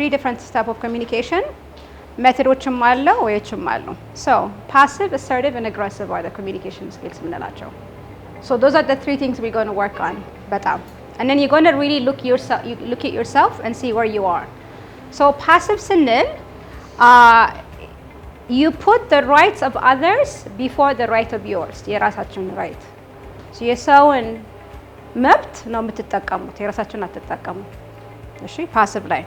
three different types of communication. ሜቶዶችም አለው ወይችም አለው so passive assertive and aggressive are the communication skills ምንላቸው so those are the three things we're going to work on በጣም and then you're going to really look at yourself and see where you are so passive ስንል you put the rights of others before the right of yours የራሳችሁን right so የሰውን መብት ነው የምትጠቀሙት የራሳችሁን አትጠቀሙ እሺ passive ላይ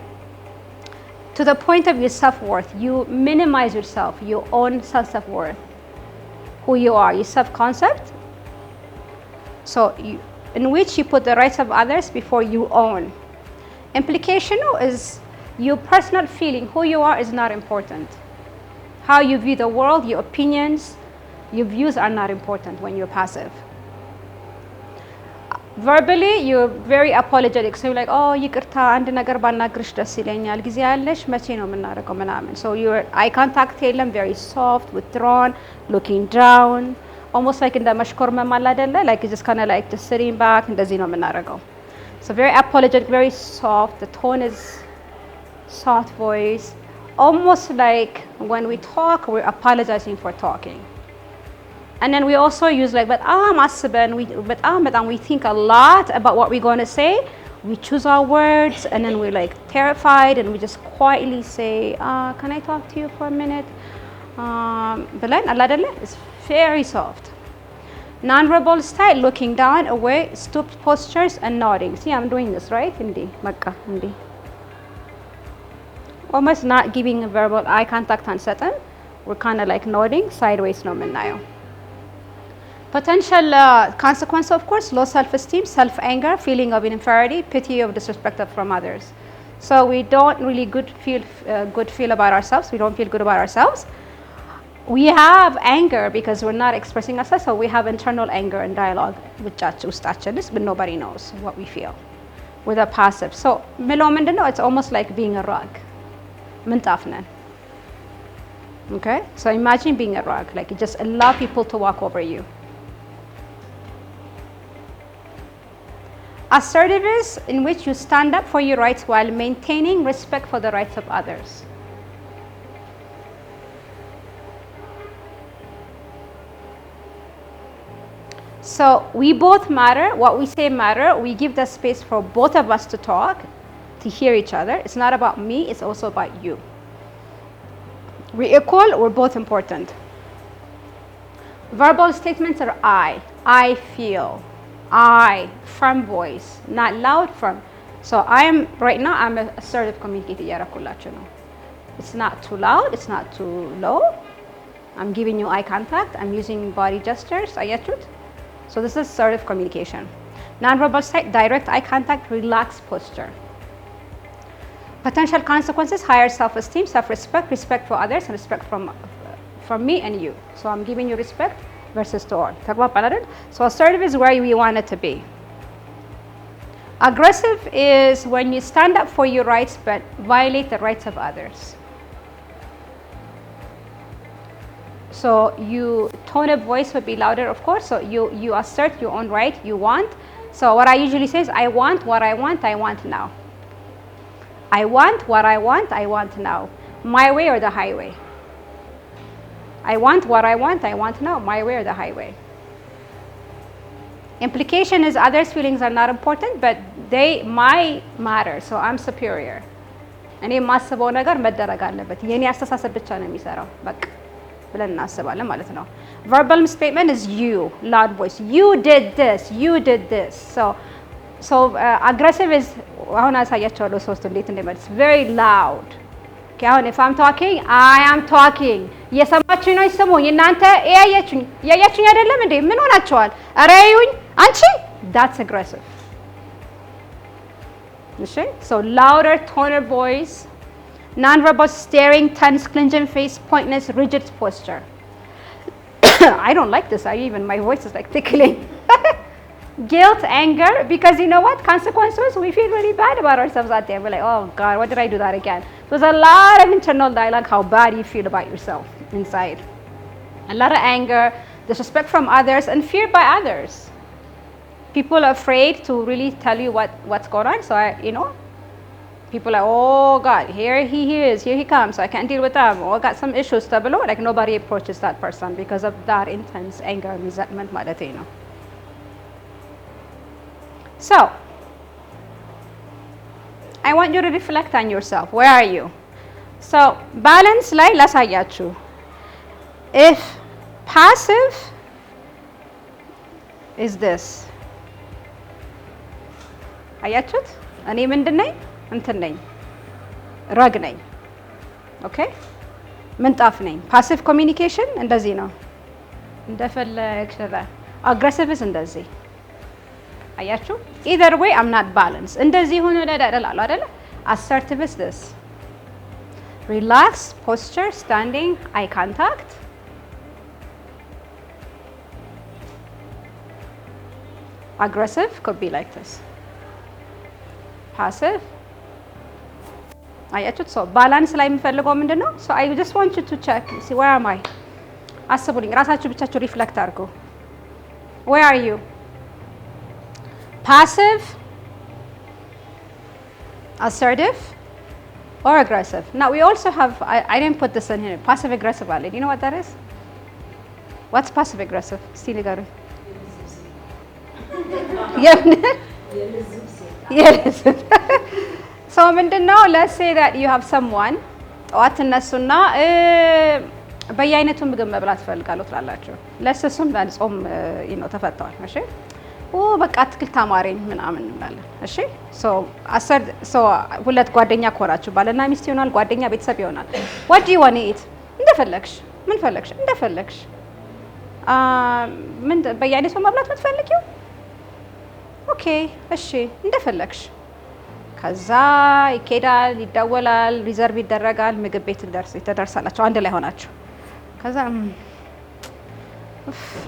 to the point of your self-worth. You minimize yourself, your own self-worth, who you are, your self-concept. So in which you put the rights of others before you own. Implication is your personal feeling, who you are is not important. How you view the world, your opinions, your views are not important when you're passive. Verbally, you're very apologetic. So you're like, oh, ይቅርታ አንድ ነገር ባናግርሽ ደስ ይለኛል ጊዜ ያለሽ መቼ ነው የምናደርገው ምናምን so your eye contact የለም very soft withdrawn looking down almost like እንደ መሽኮርመም አለ አይደለ like just kind of like just sitting back እንደዚህ ነው የምናደርገው so very apologetic very soft the tone is soft voice almost like when we talk we're apologizing for talking and then we also use like we think a lot about what we're going to say we choose our words and then we're like terrified and we just quietly say can I talk to you for a minute but then it's very soft non-verbal style looking down away stooped postures and nodding see I'm doing this right hindi almost not giving a verbal eye contact አንሰጥም we're kind of like nodding sideways ነው የምናየው Potential consequence, of course, low self-esteem, self-anger, feeling of inferiority, pity of disrespect from others. So we don't really feel about ourselves. We don't feel good about ourselves. We have anger because we're not expressing ourselves. So we have internal anger and dialogue with us, but nobody knows what we feel. With a passive. So it's almost like being a rug. Okay? So imagine being a rug. Like you just allow people to walk over you. Assertive is in which you stand up for your rights while maintaining respect for the rights of others. So we both matter. What we say matter. We give the space for both of us to talk, to hear each other. It's not about me. It's also about you. We're equal. We're both important. Verbal statements are I feel. I, firm voice, not loud, firm. So right now I'm an assertive communicator. It's not too loud, it's not too low. I'm giving you eye contact, I'm using body gestures, so this is assertive communication. Non-verbal side, direct eye contact, relaxed posture. Potential consequences, higher self-esteem, self-respect, respect for others, and respect from me and you. So I'm giving you respect versus to all. So assertive is where we want it to be. Aggressive is when you stand up for your rights but violate the rights of others. So your tone of voice would be louder, of course. So you assert your own right, you want. So what I usually say is I want what I want now. I want what I want now. My way or the highway. I want what I want now, my way or the highway. Implication is others' feelings are not important, but my matter, so I'm superior. እኔ የማስበው ነገር መደረግ አለበት የኔ አስተሳሰብ ብቻ ነው የሚሰራው በቃ ብለን እናስባለን ማለት ነው verbal statement is you loud voice you did this so aggressive is አሁን አሳያቸዋለሁ ሶስት እንዴት እንደሚመልስ very loud okay if I'm talking I am talking የሰማችሁኝ ነው ይስሙኝ እናንተ ያያችሁኝ አይደለም እንዴ ምን ሆናችኋል ኧረ እዩኝ አንቺ that's aggressive so louder tone of voice non-verbal staring tense clenching face pointless rigid posture I don't like this my voice is like tickling guilt anger because you know what consequences we feel really bad about ourselves out there we're like oh god what did I do that again there's a lot of internal dialogue how bad you feel about yourself inside a lot of anger disrespect from others and fear by others people are afraid to really tell you what's going on so people are, oh God, here he is, here he comes, I can't deal with them, oh I got some issues ተብሎ like nobody approaches that person because of that intense anger and resentment ማለቴ ነው። So I want you to reflect on yourself. Where are you? So balance ላይ ላሳያችሁ. If passive is this, አያችሁት? እኔ ምንድን ነኝ? እንትን ነኝ፣ ረግ ነኝ። ኦኬ ምንጣፍ ነኝ። ፓሲቭ ኮሚኒኬሽን እንደዚህ ነው፣ እንደፈለግሽ። አግሬሲቭስ እንደዚህ። አያችሁ? either way I'm not balanced። እንደዚህ ሆኖ እላለሁ አይደለ? assertiveness this relaxed posture, standing, eye contact. Aggressive could be like this. Passive. አያችሁት? ሶ ባላንስ ላይ የምፈልገው ምንድን ነው? ሶ I just want you to check, see where am I? አስቡልኝ፣ ራሳችሁ ብቻችሁ ሪፍሌክት አድርጉ። Where are you? Passive, assertive, or aggressive? Now we also have, I didn't put this in here, passive aggressive አለ. Do you know what that is? What's passive aggressive? እስቲ ንገሩኝ። So ምንድን ነው? let's say that you have someone ጠዋት ትነሱና በየአይነቱ ምግብ መብላት ፈልጋለሁ ትላላችሁ። ለስሱም ጾም ተፈተዋል። እሺ በቃ አትክልት አማረኝ ምናምን እንላለን። እሺ ሶ ሁለት ጓደኛ ከሆናችሁ ባልና ሚስት ይሆናል፣ ጓደኛ ቤተሰብ ይሆናል። what do you want to eat? እንደፈለግሽ። ምን ፈለግሽ? እንደፈለግሽ። ምን በየአይነቱ መብላት የምትፈልጊው? ኦኬ እሺ እንደፈለግሽ። ከዛ ይኬዳል፣ ይደወላል፣ ሪዘርቭ ይደረጋል፣ ምግብ ቤት ትደርሳላችሁ አንድ ላይ ሆናችሁ። ከዛ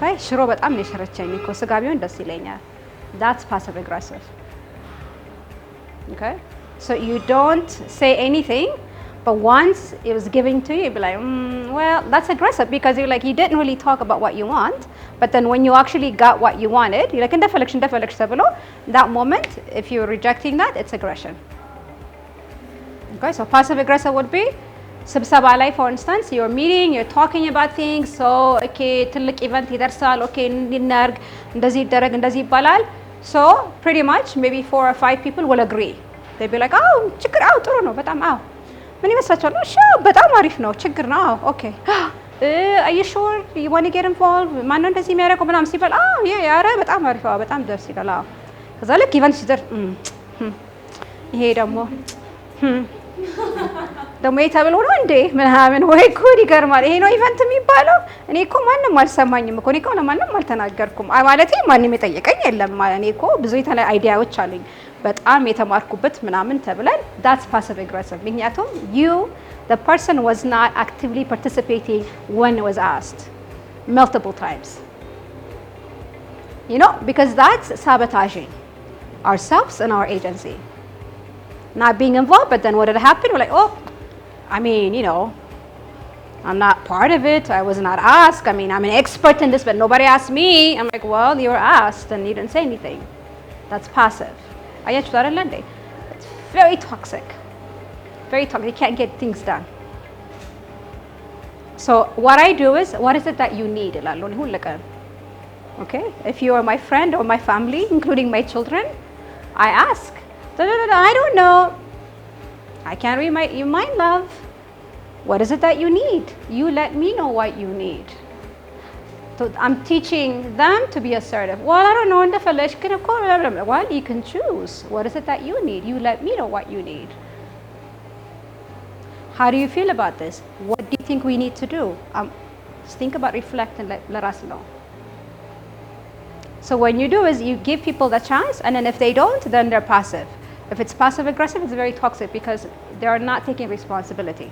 አይ ሽሮ በጣም ነው የሸረቸኝ እኮ ስጋ ቢሆን ደስ ይለኛል። that's passive aggressive. Okay, so you don't say anything, but once it was given to you, you'd be like, well, that's aggressive because you're like, you didn't really talk about what you want, but then when you actually got what you wanted, you're like, እንደፈለግሽ ተብሎ that moment, if you're rejecting that, it's aggression. Okay, so passive aggressive would be ስብሰባ ላይ for instance, you're meeting, you're talking about things, so okay ትልቅ ኢቨንት ይደርሳል፣ okay እንድናርግ እንደዚህ ይደረግ እንደዚህ ይባላል. So pretty much maybe 4 or 5 people will agree. They'll be like, oh ችግር ጥሩ ነው በጣም ምን ይመስላችኋል? እሺ በጣም አሪፍ ነው፣ ችግር ነው። ኦኬ are you sure you want to get involved? ማን ነው እንደዚህ የሚያደርገው ምናምን ሲባል ኧረ በጣም አሪፍ በጣም ደስ ይላል። ከዛ ልክ ኢቨንት ሲደርስ ይሄ ደግሞ ተብሎ ነው እንዴ ምናምን፣ ወይ ጉድ ይገርማል። ይሄ ነው ኢቨንት የሚባለው? እኔ እኮ ማንም አልሰማኝም እኮ፣ እኔ እኮ ለማንም አልተናገርኩም ማለቴ ማንም የጠየቀኝ የለም። እኔ እኮ ብዙ የተለያዩ አይዲያዎች አሉኝ በጣም የተማርኩበት ምናምን ተብለን that's passive aggressive። ምክንያቱም the person was not actively participating when it was asked multiple times, because that's sabotaging ourselves and our agency, not being involved. But then what did happen? We're like, oh, I mean, I'm not part of it, I was not asked, I mean I'm an expert in this but nobody asked me. I'm like, well, you were asked and you didn't say anything. That's passive. አያችሁ አይደል እንዴ? It's very toxic. Very toxic. You can't get things done. So what I do is, what is it that you need? Okay? If you are my friend or my family, including my children, I ask. I don't know. I can't read your mind, love. What is it that you need? You let me know what you need. So I'm teaching them to be assertive. Well, I don't know, well, you can choose. What is it that you need? You let me know what you need. How do you feel about this? What do you think we need to do? Just think about, reflect, and let us know. So what you do is you give people the chance, and then if they don't, then they're passive. If it's passive aggressive, it's very toxic because they are not taking responsibility.